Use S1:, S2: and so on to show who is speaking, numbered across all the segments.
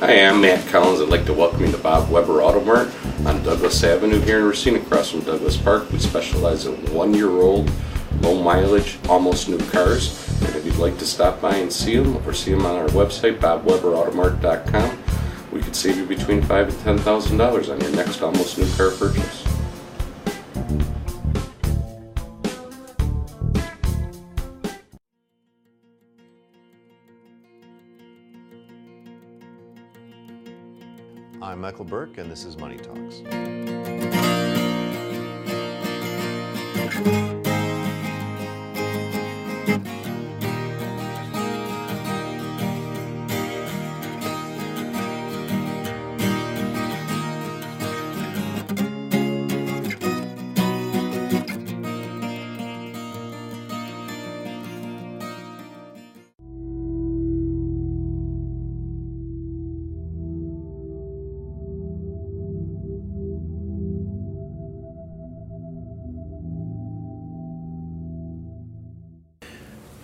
S1: Hi, I'm Matt Collins. I'd like to welcome you to Bob Weber Auto Mart on Douglas Avenue here in Racine, across from Douglas Park. We specialize in 1-year-old, low mileage, almost new cars. And if you'd like to stop by and see them, or see them on our website, bobweberautomart.com, we could save you between $5,000 and $10,000 on your next almost new car purchase.
S2: I'm Michael Burke, and this is Money Talks.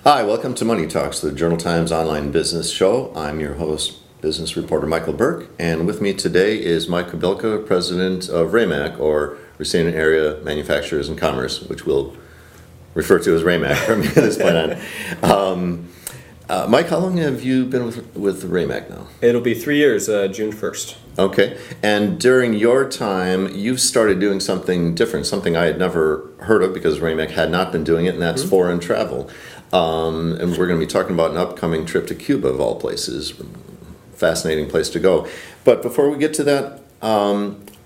S2: Hi, welcome to Money Talks, the Journal Times online business show. I'm your host, business reporter Michael Burke, and with me today is Mike Kobylka, president of RAMAC, or Racine Area Manufacturers and Commerce, which we'll refer to as RAMAC from this point on. Mike, how long have you been with RAMAC now?
S3: It'll be 3 years, June 1st.
S2: Okay, and during your time, you've started doing something different, something I had never heard of because RAMAC had not been doing it, and that's foreign travel. And we're going to be talking about an upcoming trip to Cuba, of all places. Fascinating place to go. But before we get to that,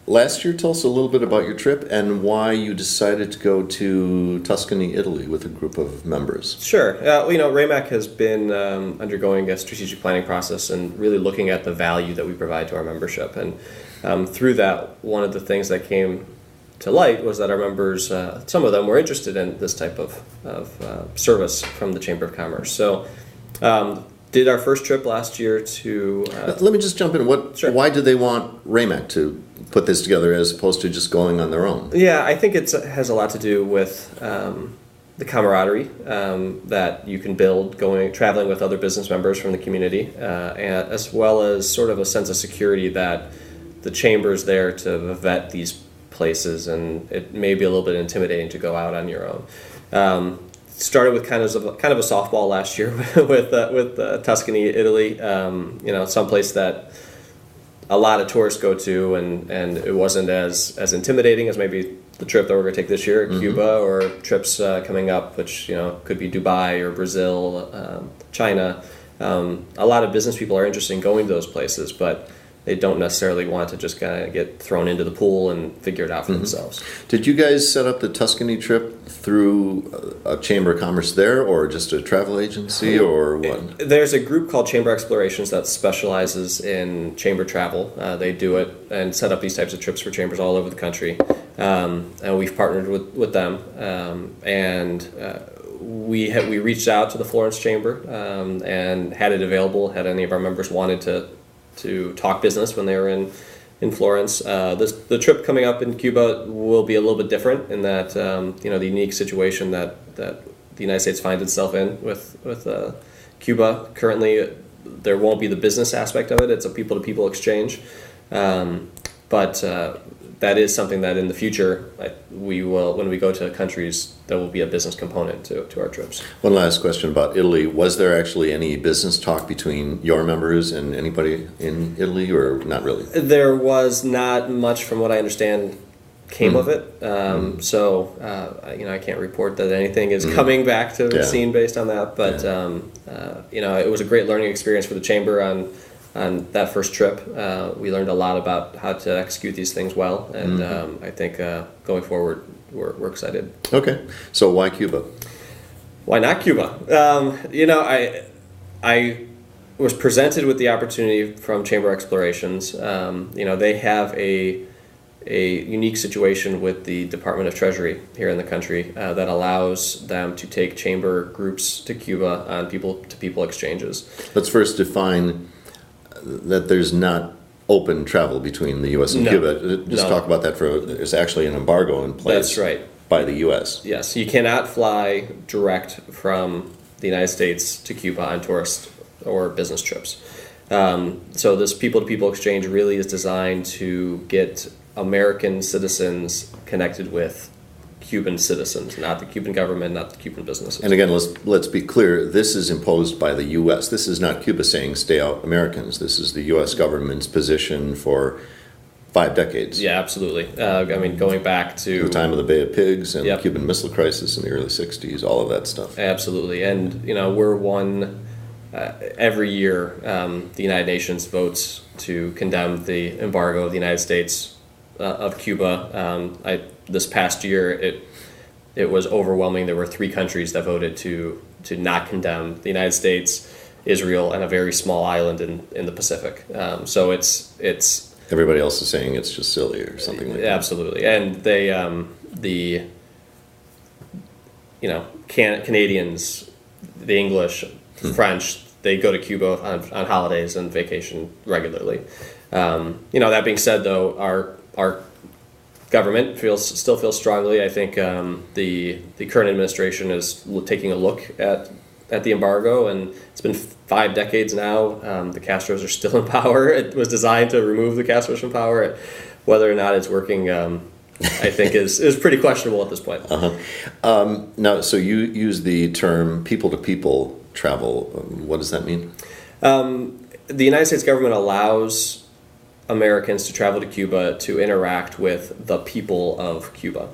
S2: last year, tell us a little bit about your trip and why you decided to go to Tuscany, Italy with a group of members.
S3: Sure. RAMAC has been undergoing a strategic planning process and really looking at the value that we provide to our membership. And through that, one of the things that came to light was that our members, some of them were interested in this type of service from the Chamber of Commerce. So did our first trip last year to...
S2: Let me just jump in.
S3: Sure.
S2: Why do they want RAMAC to put this together as opposed to just going on their own?
S3: Yeah, I think it has a lot to do with the camaraderie that you can build traveling with other business members from the community, and as well as sort of a sense of security that the Chamber's there to vet these places, and it may be a little bit intimidating to go out on your own. Started with kind of a softball last year with Tuscany, Italy. Someplace that a lot of tourists go to, and it wasn't as intimidating as maybe the trip that we're going to take this year, Cuba, or trips coming up, which could be Dubai or Brazil, China. A lot of business people are interested in going to those places, but they don't necessarily want to just kind of get thrown into the pool and figure it out for themselves. Did
S2: you guys set up the Tuscany trip through a Chamber of Commerce there, or just a travel agency, or what?
S3: There's a group called Chamber Explorations that specializes in chamber travel. They do it and set up these types of trips for chambers all over the country. And we've partnered with them. We reached out to the Florence Chamber and had it available, had any of our members wanted to talk business when they were in Florence. The trip coming up in Cuba will be a little bit different in that the unique situation that the United States finds itself in with Cuba currently. There won't be the business aspect of it. It's a people-to-people exchange, but that is something that in the future we will, when we go to countries, there will be a business component to our trips.
S2: One last question about Italy. Was there actually any business talk between your members and anybody in Italy, or not really?
S3: There was not much, from what I understand, came of it. So I can't report that anything is coming back to the scene based on that. But it was a great learning experience for the Chamber on that first trip. We learned a lot about how to execute these things well, and I think going forward, we're excited.
S2: Okay, so why Cuba?
S3: Why not Cuba? I was presented with the opportunity from Chamber Explorations. They have a unique situation with the Department of Treasury here in the country that allows them to take chamber groups to Cuba on people-to-people exchanges.
S2: Let's first define that there's not open travel between the U.S. and Cuba. Just talk about that. There's actually an embargo in place.
S3: That's right.
S2: By the U.S.
S3: Yes, you cannot fly direct from the United States to Cuba on tourist or business trips. So this people-to-people exchange really is designed to get American citizens connected with Cuban citizens, not the Cuban government, not the Cuban businesses.
S2: And again, let's be clear, this is imposed by the U.S. This is not Cuba saying stay out Americans. This is the U.S. government's position for 5 decades.
S3: Yeah, absolutely. Going back to
S2: the time of the Bay of Pigs and
S3: Yep.
S2: the Cuban Missile Crisis in the early 60s, all of that stuff.
S3: Absolutely. And, we're one, every year, the United Nations votes to condemn the embargo of the United States of Cuba. This past year, it was overwhelming. There were 3 countries that voted to not condemn: the United States, Israel, and a very small island in the Pacific. So it's
S2: Everybody else is saying it's just silly or something like that.
S3: Absolutely. And they Canadians, the English, French, they go to Cuba on holidays and vacation regularly. That being said, though, our government still feels strongly. I think the current administration is taking a look at the embargo, and it's been 5 decades now. The Castros are still in power. It was designed to remove the Castros from power. Whether or not it's working, I think is pretty questionable at this point.
S2: Now, so you use the term people-to-people travel. What does that mean?
S3: The United States government allows Americans to travel to Cuba to interact with the people of Cuba.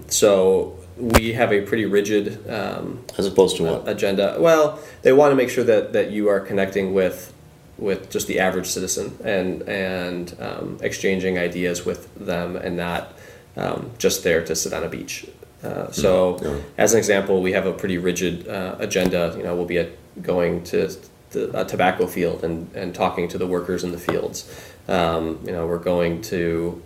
S3: So we have a pretty rigid
S2: as opposed to what?
S3: Agenda. Well, they want to make sure that you are connecting with just the average citizen and exchanging ideas with them, and not just there to sit on a beach. As an example, we have a pretty rigid agenda. We'll be going to a tobacco field and talking to the workers in the fields. We're going to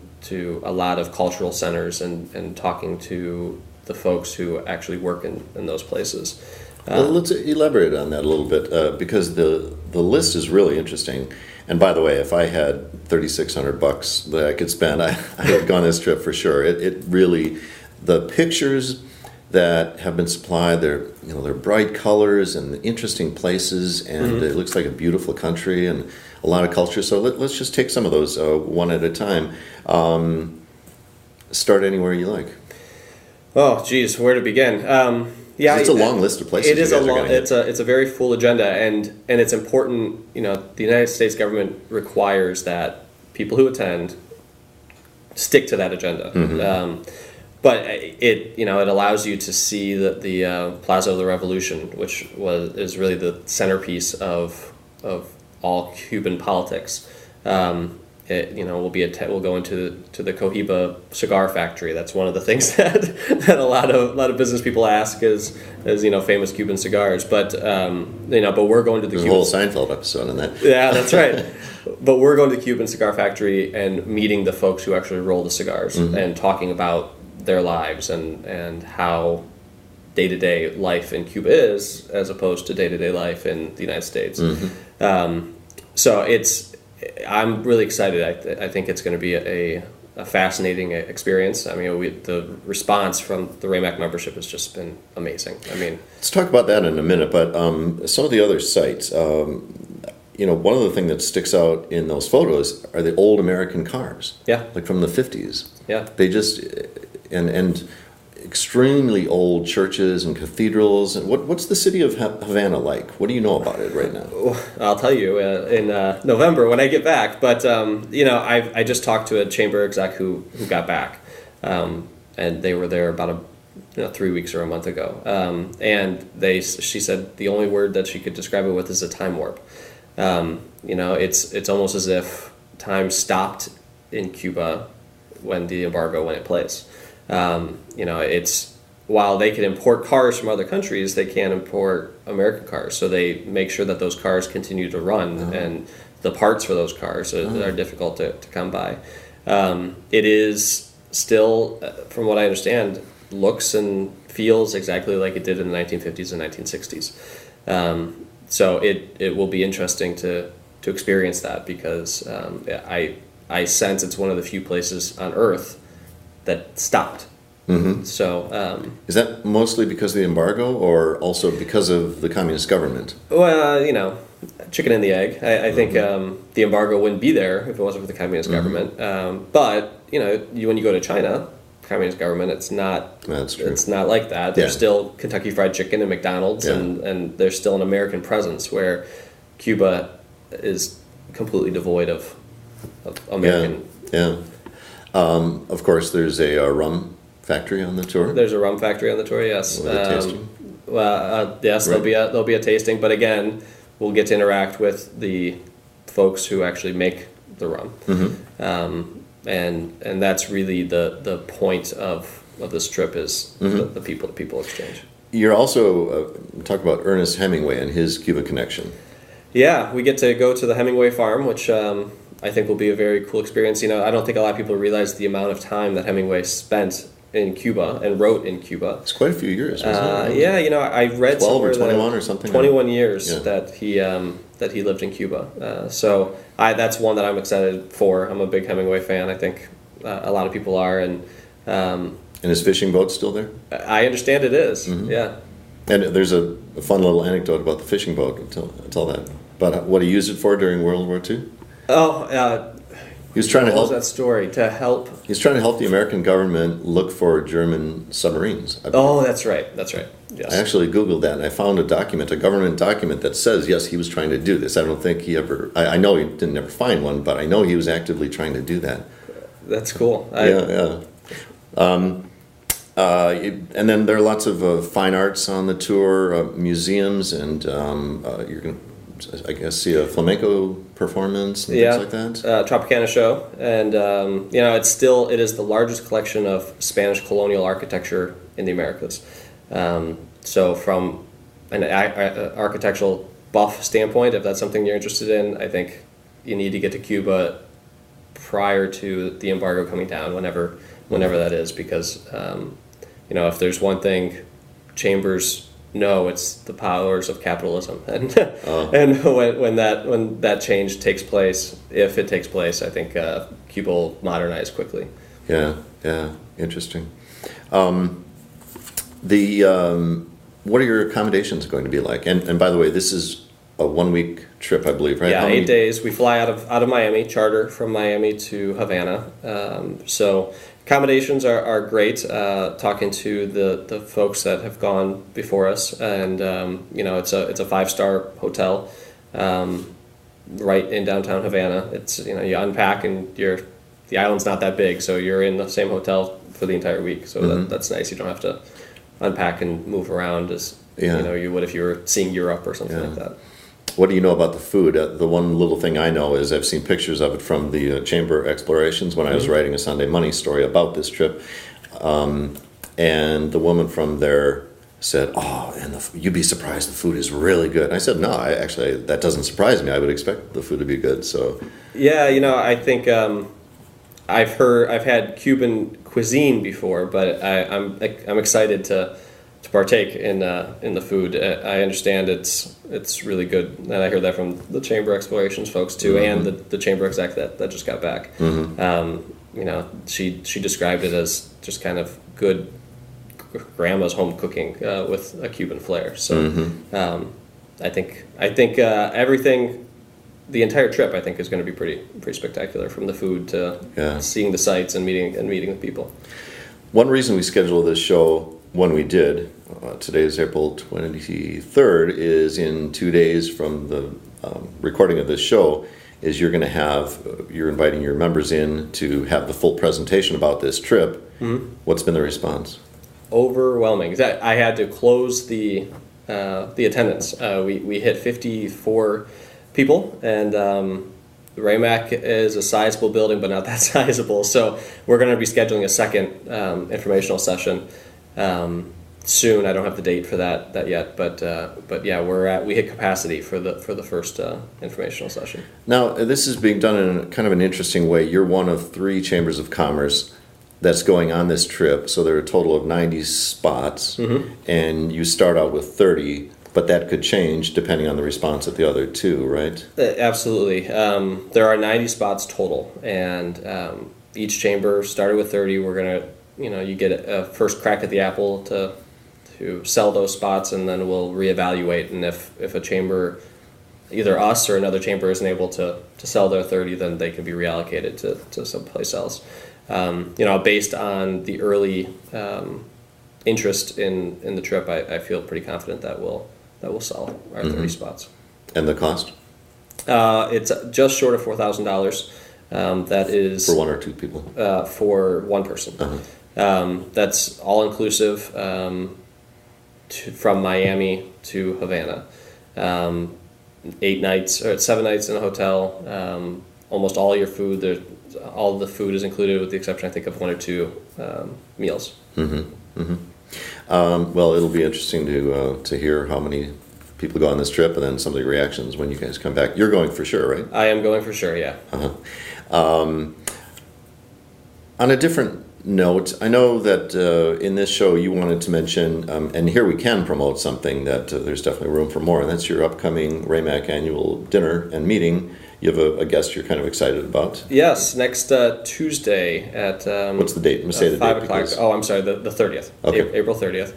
S3: a lot of cultural centers and talking to the folks who actually work in those places.
S2: Well, let's elaborate on that a little bit because the list is really interesting. And by the way, if I had $3,600 that I could spend, I would go on this trip for sure. It really, the pictures that have been supplied, they're bright colors and interesting places, and it looks like a beautiful country and a lot of culture. So let's just take some of those one at a time. Start anywhere you like.
S3: Oh, geez, where to begin?
S2: It's a long list of places.
S3: It is it's a very full agenda, and it's important. The United States government requires that people who attend stick to that agenda. But it allows you to see the Plaza of the Revolution, which is really the centerpiece of all Cuban politics. We'll go into the Cohiba cigar factory. That's one of the things that a lot of business people ask is famous Cuban cigars. But but we're going to the
S2: whole Seinfeld episode on that.
S3: Yeah, that's right. But we're going to the Cuban cigar factory and meeting the folks who actually roll the cigars and talking about their lives and how day-to-day life in Cuba is as opposed to day-to-day life in the United States. So I'm really excited. I think it's going to be a fascinating experience. The response from the RAMAC membership has just been amazing.
S2: Let's talk about that in a minute, but some of the other sites, one of the things that sticks out in those photos are the old American cars.
S3: Yeah.
S2: Like from the 50s.
S3: Yeah.
S2: They just, and extremely old churches and cathedrals. And what's the city of Havana like? What do you know about it right now?
S3: I'll tell you in November when I get back. But I just talked to a chamber exec who got back, and they were there about 3 weeks or a month ago. And she said the only word that she could describe it with is a time warp. It's almost as if time stopped in Cuba when the embargo went in place. It's while they can import cars from other countries, they can't import American cars. So they make sure that those cars continue to run, and the parts for those cars are difficult to come by. It is still, from what I understand, looks and feels exactly like it did in the 1950s and 1960s. So it will be interesting to experience that because I sense it's one of the few places on Earth that stopped. So
S2: is that mostly because of the embargo or also because of the communist government?
S3: Well, chicken and the egg. I think the embargo wouldn't be there if it wasn't for the communist government. But when you go to China, communist government, it's not.
S2: That's true.
S3: It's not like that. There's still Kentucky Fried Chicken and McDonald's, and there's still an American presence where Cuba is completely devoid of American.
S2: Yeah. Of course, there's a rum factory on the tour.
S3: There's a rum factory on the tour. Yes.
S2: Tasting?
S3: Yes,
S2: Right.
S3: there'll be a tasting, but again, we'll get to interact with the folks who actually make the rum, and that's really the point of this trip is the people to people exchange.
S2: You're also talk about Ernest Hemingway and his Cuba connection.
S3: Yeah, we get to go to the Hemingway farm, which I think will be a very cool experience. I don't think a lot of people realize the amount of time that Hemingway spent in Cuba and wrote in Cuba.
S2: It's quite a few years, wasn't it?
S3: Yeah, I read
S2: 12 or
S3: somewhere
S2: 21 or something.
S3: 21 years that he lived in Cuba. So that's one that I'm excited for. I'm a big Hemingway fan. I think a lot of people are, and
S2: his fishing boat's still there?
S3: I understand it is. Yeah.
S2: And there's a fun little anecdote about the fishing boat. Tell that. But what he used it for during World War II? He was trying to help.
S3: What was that story? To help.
S2: He's trying to help the American government look for German submarines.
S3: Oh, that's right. Yes.
S2: I actually Googled that and I found a government document that says, yes, he was trying to do this. I don't think he ever, I know he didn't ever find one, but I know he was actively trying to do that.
S3: That's cool.
S2: Yeah. And then there are lots of fine arts on the tour, museums, and you're going to, I guess, see a flamenco performance and things like that.
S3: Tropicana show, and it is the largest collection of Spanish colonial architecture in the Americas. So from an architectural buff standpoint, if that's something you're interested in, I think you need to get to Cuba prior to the embargo coming down, whenever that is, because if there's one thing Chambers know, it's the powers of capitalism, and when that change takes place, if it takes place, I think Cuba will modernize quickly.
S2: Yeah, interesting. What are your accommodations going to be like? And by the way, this is a 1-week trip, I believe, right?
S3: Yeah, 8 days. We fly out of Miami, charter from Miami to Havana. So accommodations are great. Talking to the folks that have gone before us, and it's a 5-star hotel right in downtown Havana. It's you unpack and the island's not that big, so you're in the same hotel for the entire week. So that's nice. You don't have to unpack and move around as you would if you were seeing Europe or something like that.
S2: What do you know about the food? The one little thing I know is I've seen pictures of it from the Chamber Explorations when I was writing a Sunday Money story about this trip. And the woman from there said, you'd be surprised the food is really good. And I said, no, actually, that doesn't surprise me. I would expect the food to be good. So
S3: yeah, I think I've had Cuban cuisine before, but I'm excited to partake in the food. I understand it's really good, and I heard that from the Chamber Explorations folks too, and the Chamber exec that just got back. She described it as just kind of good grandma's home cooking with a Cuban flair. So I think everything. The entire trip, I think, is going to be pretty spectacular, from the food to seeing the sights and meeting the people.
S2: One reason we scheduled this show when we did, today is April 23rd, is in 2 days from the recording of this show, is you're inviting your members in to have the full presentation about this trip. What's been the response?
S3: Overwhelming. I had to close the attendance. We hit 54 people, and RAMAC is a sizable building, but not that sizable. So we're going to be scheduling a second informational session soon. I don't have the date for that yet, but yeah, we hit capacity for the first informational session.
S2: Now, this is being done in kind of an interesting way. You're one of 3 chambers of commerce that's going on this trip, so there are a total of 90 spots, and you start out with 30. But that could change depending on the response of the other 2, right?
S3: Absolutely. There are 90 spots total, and each chamber started with 30. We're gonna, you get a first crack at the apple to sell those spots, and then we'll reevaluate. And if a chamber either us or another chamber isn't able to sell their 30, then they can be reallocated to someplace else. Based on the early interest in the trip, I feel pretty confident that we'll sell our 30 spots.
S2: And the cost?
S3: It's just short of $4,000. That is
S2: For one or two people?
S3: For one person. That's all inclusive from Miami to Havana. 7 nights in a hotel. Almost all your food, all the food is included with the exception, I think, of 1 or 2 meals.
S2: Well, it'll be interesting to hear how many people go on this trip and then some of the reactions when you guys come back. You're going for sure, right?
S3: I am going for sure, yeah.
S2: On a different note, I know that in this show you wanted to mention, and here we can promote something that there's definitely room for more, and that's your upcoming RAMAC annual dinner and meeting. You have a guest you're kind of excited about.
S3: Yes, next Tuesday at...
S2: what's the date? Let me say the
S3: 5
S2: date.
S3: o'clock. Oh, I'm sorry, the 30th.
S2: Okay.
S3: April 30th.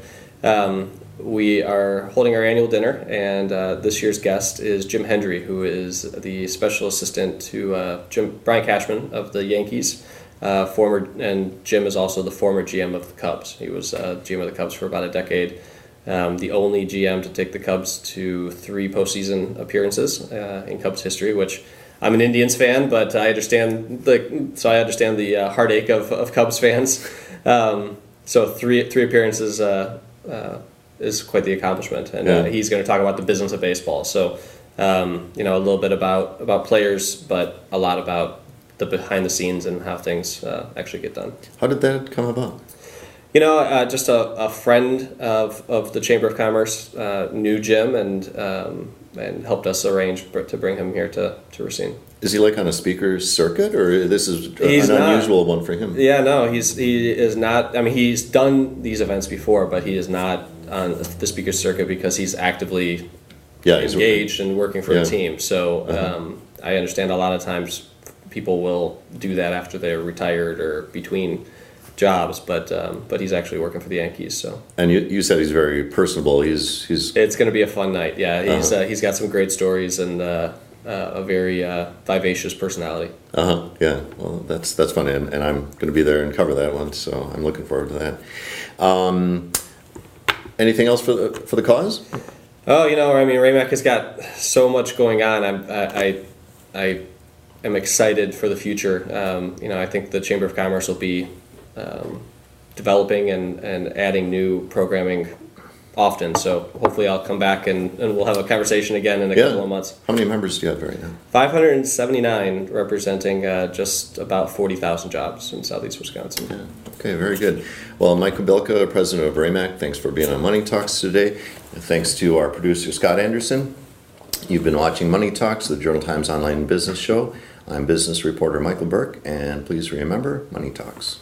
S3: We are holding our annual dinner, and this year's guest is Jim Hendry, who is the special assistant to Brian Cashman of the Yankees. And Jim is also the former GM of the Cubs. He was GM of the Cubs for about a decade. The only GM to take the Cubs to 3 postseason appearances in Cubs history, which I'm an Indians fan, but I understand the heartache of Cubs fans. So three appearances is quite the accomplishment, and he's going to talk about the business of baseball. So a little bit about players, but a lot about the behind the scenes and how things actually get done.
S2: How did that come about?
S3: Just a friend of the Chamber of Commerce knew Jim and helped us arrange to bring him here to Racine.
S2: Is he like on a speaker's circuit, or this is an unusual one for him?
S3: Yeah, no, he is not. I mean, he's done these events before, but he is not on the speaker's circuit because he's actively engaged and working for the team. So I understand a lot of times people will do that after they're retired or between jobs, but he's actually working for the Yankees. So. And
S2: you said he's very personable. He's.
S3: It's going to be a fun night. Yeah, he's got some great stories and a very vivacious personality.
S2: Yeah. Well, that's fun, and I'm going to be there and cover that one. So I'm looking forward to that. Anything else for the cause?
S3: Oh, RAMAC has got so much going on. I am excited for the future. I think the Chamber of Commerce will be developing and adding new programming often. So hopefully I'll come back and we'll have a conversation again in a couple of months.
S2: How many members do you have right now?
S3: 579, representing just about 40,000 jobs in southeast Wisconsin.
S2: Yeah. Okay, very good. Well, Michael Kobylka, president of RAMAC, thanks for being on Money Talks today. And thanks to our producer, Scott Anderson. You've been watching Money Talks, the Journal Times online business show. I'm business reporter Michael Burke, and please remember, Money Talks.